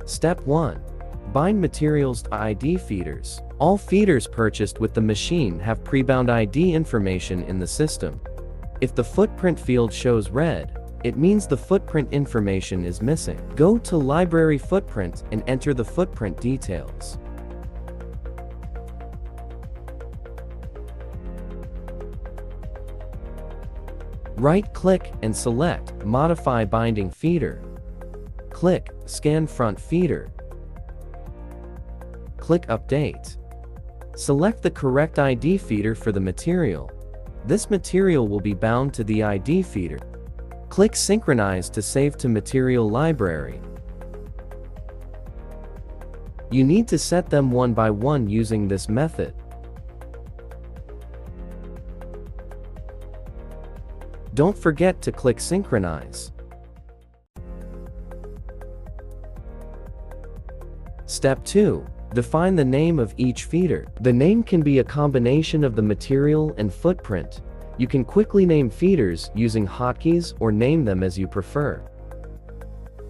Step 1. Bind materials to ID feeders. All feeders purchased with the machine have pre-bound ID information in the system. If the footprint field shows red, it means the footprint information is missing. Go to Library Footprint and enter the footprint details. Right-click and select Modify Binding Feeder. Click Scan Front Feeder. Click Update. Select the correct ID feeder for the material. This material will be bound to the ID feeder. Click Synchronize to save to Material Library. You need to set them one by one using this method. Don't forget to click Synchronize. Step 2. Define the name of each feeder. The name can be a combination of the material and footprint. You can quickly name feeders using hotkeys or name them as you prefer.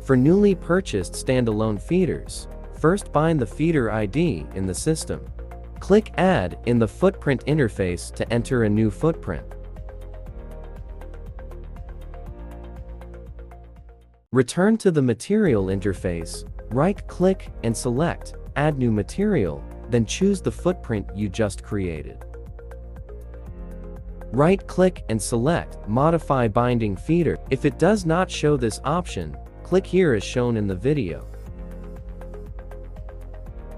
For newly purchased standalone feeders, first bind the feeder ID in the system. Click Add in the footprint interface to enter a new footprint. Return to the material interface, right-click and select Add New Material, then choose the footprint you just created. Right-click and select Modify Binding Feeder. If it does not show this option, click here as shown in the video.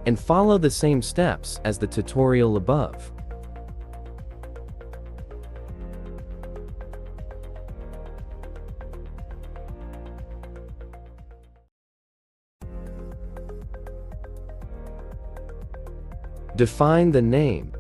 And follow the same steps as the tutorial above. Define the name.